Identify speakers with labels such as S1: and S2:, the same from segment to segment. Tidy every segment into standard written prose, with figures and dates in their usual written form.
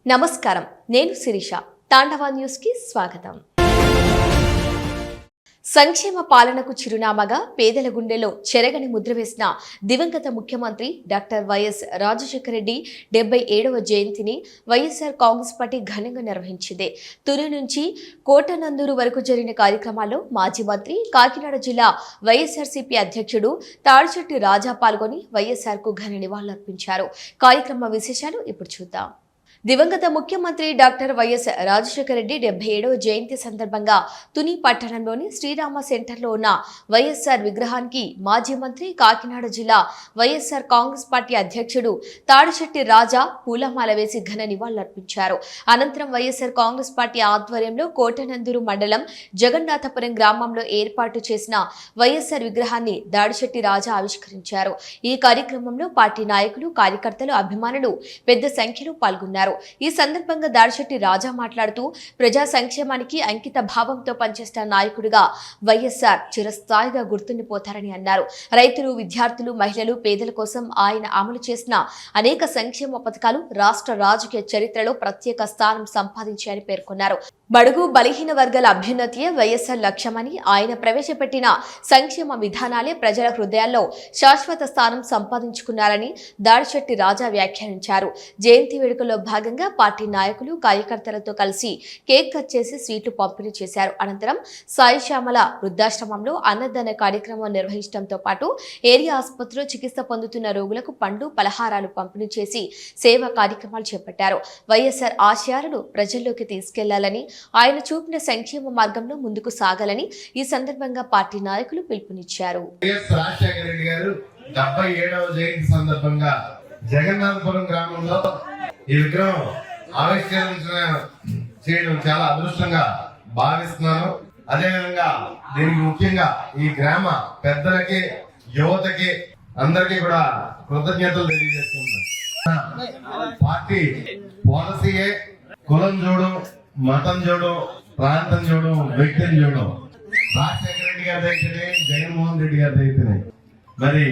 S1: నమస్కారం, నేను శిరీష. తాండవ న్యూస్ కి స్వాగతం. సంక్షేమ పాలనకు చిరునామాగా పేదల గుండెలో చెరగని ముద్ర వేసిన దివంగత ముఖ్యమంత్రి డాక్టర్ వైఎస్ రాజశేఖర రెడ్డి 77వ జయంతిని వైఎస్ఆర్ కాంగ్రెస్ పార్టీ ఘనంగా నిర్వహించింది. తుని నుంచి కోటనందూరు వరకు జరిగిన కార్యక్రమాల్లో మాజీ మంత్రి, కాకినాడ జిల్లా వైఎస్ఆర్సీపీ అధ్యక్షుడు తాడిచెట్టి రాజా పాల్గొని వైఎస్ఆర్ కు ఘన నివాళులర్పించారు. కార్యక్రమ విశేషాలు ఇప్పుడు చూద్దాం. దివంగత ముఖ్యమంత్రి డాక్టర్ వైఎస్ రాజశేఖర రెడ్డి 77వ జయంతి సందర్భంగా తుని పట్టణంలోని శ్రీరామ సెంటర్లో ఉన్న వైఎస్ఆర్ విగ్రహానికి మాజీ మంత్రి, కాకినాడ జిల్లా వైఎస్ఆర్ కాంగ్రెస్ పార్టీ అధ్యక్షుడు తాడిచెట్టి రాజా పూలమాల వేసి ఘన నివాళులర్పించారు. అనంతరం వైఎస్ఆర్ కాంగ్రెస్ పార్టీ ఆధ్వర్యంలో కోటనందూరు మండలం జగన్నాథపురం గ్రామంలో ఏర్పాటు చేసిన వైఎస్ఆర్ విగ్రహాన్ని తాడిచెట్టి రాజా ఆవిష్కరించారు. ఈ కార్యక్రమంలో పార్టీ నాయకులు, కార్యకర్తలు, అభిమానులు పెద్ద సంఖ్యలో పాల్గొన్నారు. ఈ సందర్భంగా తాడిచెట్టి రాజా మాట్లాడుతూ ప్రజా సంక్షేమానికి అంకిత భావంతో పనిచేస్తున్న నాయకుడిగా వైఎస్ఆర్ చిరస్థాయిగా గుర్తుండిపోతారని అన్నారు. రైతులు, విద్యార్థులు, మహిళలు, పేదల కోసం ఆయన అమలు చేసిన అనేక సంక్షేమ పథకాలు రాష్ట్ర రాజకీయ చరిత్రలో ప్రత్యేక స్థానం సంపాదించాయని పేర్కొన్నారు. బడుగు బలహీన వర్గాల అభ్యున్నతియే వైఎస్ఆర్ లక్ష్యమని, ఆయన ప్రవేశపెట్టిన సంక్షేమ విధానాలే ప్రజల హృదయాల్లో శాశ్వత స్థానం సంపాదించుకున్నారని తాడిచెట్టి రాజా వ్యాఖ్యానించారు. జయంతి వేడుకల్లో భాగంగా పార్టీ నాయకులు, కార్యకర్తలతో కలిసి కేక్ కట్ చేసి స్వీట్లు పంపిణీ చేశారు. అనంతరం సాయి శ్యామల వృద్ధాశ్రమంలో అన్నదాన కార్యక్రమం నిర్వహించడంతో పాటు ఏరియా ఆసుపత్రిలో చికిత్స పొందుతున్న రోగులకు పండ్లు, పలహారాలు పంపిణీ చేసి సేవా కార్యక్రమాలు చేపట్టారు. వైఎస్ఆర్ ఆశయాలను ప్రజల్లోకి తీసుకెళ్లాలని, ఆయన చూపిన సంక్షేమ మార్గంలో ముందుకు సాగాలని ఈ సందర్భంగా పార్టీ నాయకులు పిలుపునిచ్చారు.
S2: జగన్నాథపురం గ్రామంలో ఈ విగ్రహం ఆవిష్కరణ చేయడం చాలా అదృష్టంగా భావిస్తున్నాను. అదేవిధంగా దీనికి ముఖ్యంగా ఈ గ్రామ పెద్దలకి, యువతకి అందరికీ కూడా కృతజ్ఞతలు తెలియజేస్తున్నాను. పార్టీ పాలసీయే కులం చూడు, మతం చూడు, ప్రాంతం చూడు, వ్యక్తిని చూడు. రాజశేఖర రెడ్డి గారి అయితేనే, జగన్మోహన్ రెడ్డి గారి అయితేనే మరి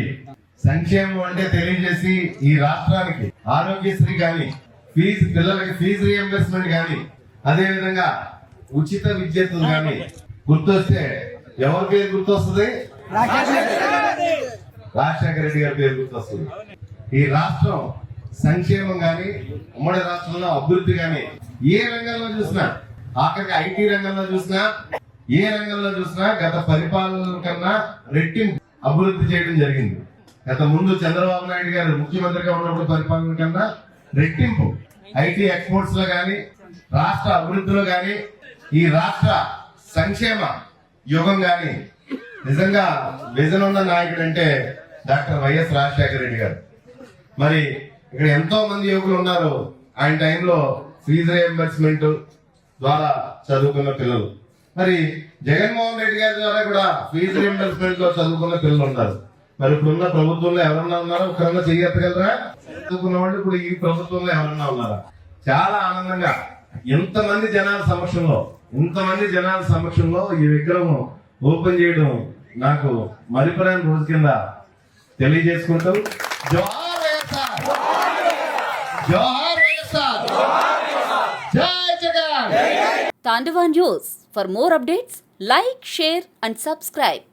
S2: సంక్షేమం అంటే తెలియజేసి ఈ రాష్ట్రానికి ఆరోగ్యశ్రీ కానీ, పిల్లలకి ఫీజు రియంబర్స్మెంట్ కానీ, అదే విధంగా ఉచిత విద్యుత్తులు కానీ గుర్తొస్తే ఎవరి పేరు గుర్తొస్తుంది? రాజశేఖర రెడ్డి గారి పేరు గుర్తొస్తుంది. ఈ రాష్ట్రం సంక్షేమం కానీ, ఉమ్మడి రాష్ట్రంలో అభివృద్ధి కానీ ఏ రంగంలో చూసినా, ఆఖరికి ఐటీ రంగంలో చూసినా, ఏ రంగంలో చూసినా గత పరిపాలన కన్నా రెట్టింపు అభివృద్ధి చేయడం జరిగింది. గత ముందు చంద్రబాబు నాయుడు గారు ముఖ్యమంత్రిగా ఉన్నప్పుడు పరిపాలన కన్నా రెట్టింపు ఐటీ ఎక్స్పోర్ట్స్ లో గాని, రాష్ట్ర అభివృద్ధిలో గాని, ఈ రాష్ట్ర సంక్షేమ యుగం గాని నిజంగా విజన్ ఉన్న నాయకుడు అంటే డాక్టర్ వైఎస్ రాజశేఖర రెడ్డి గారు. మరి ఇక్కడ ఎంతో మంది యువకులు ఉన్నారు. ఆయన టైంలో ఫీజు రియంబర్స్మెంట్ ద్వారా చదువుకున్న పిల్లలు, మరి జగన్మోహన్ రెడ్డి గారి ద్వారా కూడా ఫీజు రియంబర్స్మెంట్ లో చదువుకున్న పిల్లలు ఉన్నారు. మరి ఇప్పుడున్న ప్రభుత్వంలో ఎవరన్నా ఉన్నారా? ఒకరన్నా చెయ్యగలరా? చదువుకున్న వాళ్ళు ఇప్పుడు ఈ ప్రభుత్వంలో ఎవరన్నా ఉన్నారా? చాలా ఆనందంగా ఇంతమంది జనాల సమక్షంలో ఈ విగ్రహం ఓపెన్ చేయడం నాకు మరిపరాని రోజు కింద తెలియజేసుకుంటూ జోహార్ వైఎస్ఆర్, జోహార్ వైఎస్ఆర్, జై Jagan.
S3: Tandava News. For more updates, like, share and subscribe.